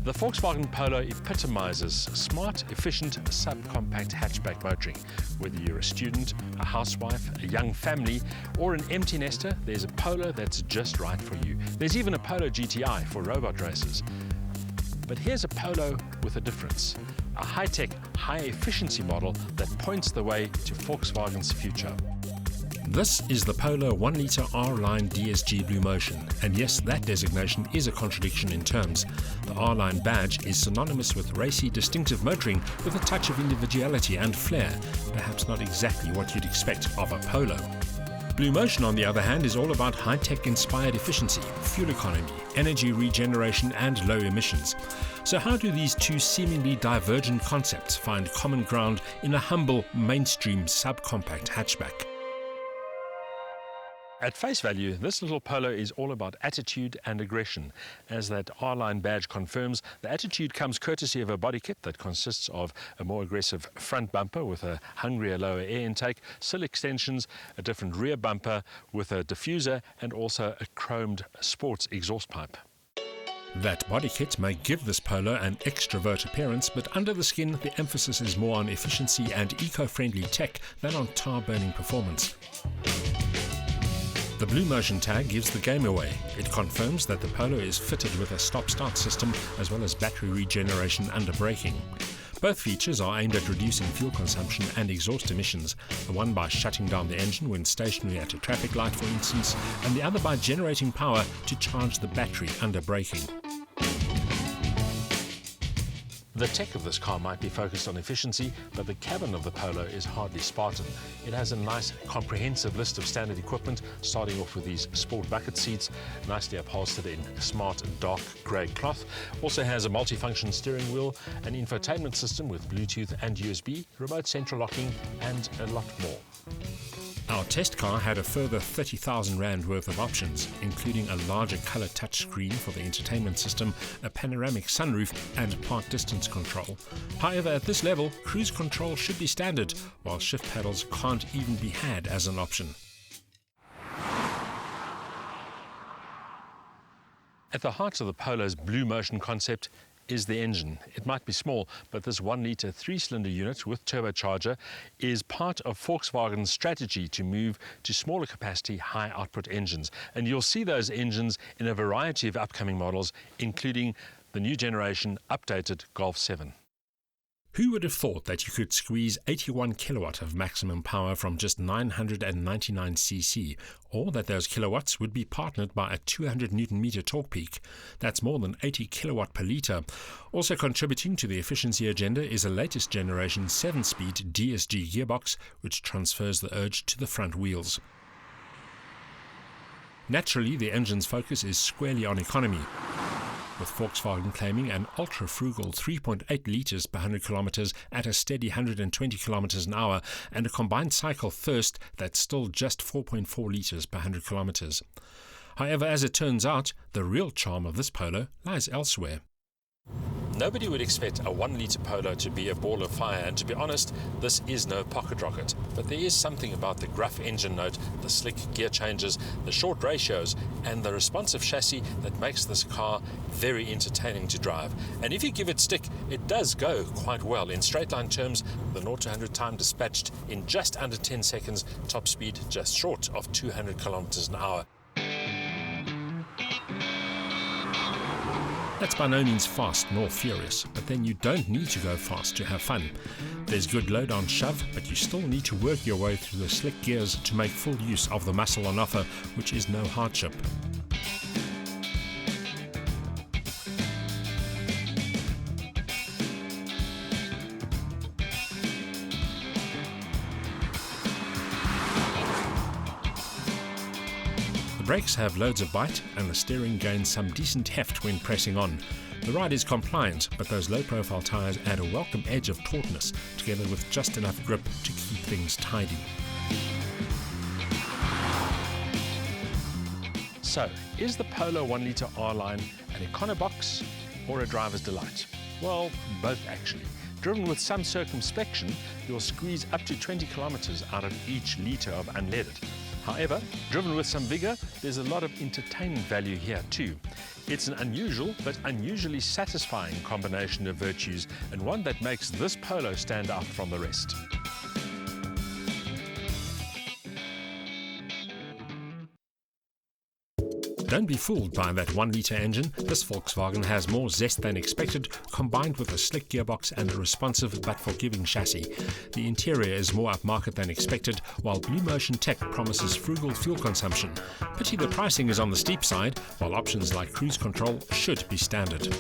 The Volkswagen Polo epitomises smart, efficient, subcompact hatchback motoring. Whether you're a student, a housewife, a young family, or an empty nester, there's a Polo that's just right for you. There's even a Polo GTI for robot racers. But here's a Polo with a difference. A high-tech, high-efficiency model that points the way to Volkswagen's future. This is the Polo 1.0 R-Line DSG Bluemotion, and yes, that designation is a contradiction in terms. The R-Line badge is synonymous with racy, distinctive motoring with a touch of individuality and flair, perhaps not exactly what you'd expect of a Polo. Bluemotion, on the other hand, is all about high-tech inspired efficiency, fuel economy, energy regeneration and low emissions. So how do these two seemingly divergent concepts find common ground in a humble, mainstream subcompact hatchback? At face value, this little Polo is all about attitude and aggression. As that R-Line badge confirms, the attitude comes courtesy of a body kit that consists of a more aggressive front bumper with a hungrier lower air intake, sill extensions, a different rear bumper with a diffuser, and also a chromed sports exhaust pipe. That body kit may give this Polo an extrovert appearance, but under the skin the emphasis is more on efficiency and eco-friendly tech than on tar-burning performance. The Bluemotion tag gives the game away. It confirms that the Polo is fitted with a stop-start system as well as battery regeneration under braking. Both features are aimed at reducing fuel consumption and exhaust emissions, the one by shutting down the engine when stationary at a traffic light, for instance, and the other by generating power to charge the battery under braking. The tech of this car might be focused on efficiency, but the cabin of the Polo is hardly Spartan. It has a nice comprehensive list of standard equipment, starting off with these sport bucket seats, nicely upholstered in smart dark grey cloth. Also has a multifunction steering wheel, an infotainment system with Bluetooth and USB, remote central locking and a lot more. Our test car had a further 30,000 Rand worth of options, including a larger colour touchscreen for the entertainment system, a panoramic sunroof and park distance control. However, at this level, cruise control should be standard, while shift pedals can't even be had as an option. At the heart of the Polo's Bluemotion concept is the engine. It might be small, but this 1-litre 3-cylinder unit with turbocharger is part of Volkswagen's strategy to move to smaller capacity, high output engines. And you'll see those engines in a variety of upcoming models, including the new generation updated Golf 7. Who would have thought that you could squeeze 81 kilowatt of maximum power from just 999 cc, or that those kilowatts would be partnered by a 200 Newton-meter torque peak? That's more than 80 kilowatt per litre. Also contributing to the efficiency agenda is a latest generation 7-speed DSG gearbox, which transfers the urge to the front wheels. Naturally, the engine's focus is squarely on economy, with Volkswagen claiming an ultra-frugal 3.8 litres per 100 kilometres at a steady 120 kilometres an hour and a combined cycle thirst that's still just 4.4 litres per 100 kilometres. However, as it turns out, the real charm of this Polo lies elsewhere. Nobody would expect a 1-litre Polo to be a ball of fire, and to be honest, this is no pocket rocket. But there is something about the gruff engine note, the slick gear changes, the short ratios, and the responsive chassis that makes this car very entertaining to drive. And if you give it stick, it does go quite well. In straight line terms, the 0 to 100 time dispatched in just under 10 seconds, top speed just short of 200 kilometers an hour. That's by no means fast nor furious, but then you don't need to go fast to have fun. There's good load on shove, but you still need to work your way through the slick gears to make full use of the muscle on offer, which is no hardship. The brakes have loads of bite and the steering gains some decent heft when pressing on. The ride is compliant, but those low-profile tyres add a welcome edge of tautness, together with just enough grip to keep things tidy. So, is the Polo 1-litre R-Line an econobox or a driver's delight? Well, both actually. Driven with some circumspection, you'll squeeze up to 20 kilometres out of each litre of unleaded. However, driven with some vigour, there's a lot of entertainment value here too. It's an unusual but unusually satisfying combination of virtues, and one that makes this Polo stand out from the rest. Don't be fooled by that 1-litre engine. This Volkswagen has more zest than expected, combined with a slick gearbox and a responsive but forgiving chassis. The interior is more upmarket than expected, while Bluemotion tech promises frugal fuel consumption. Pity the pricing is on the steep side, while options like cruise control should be standard.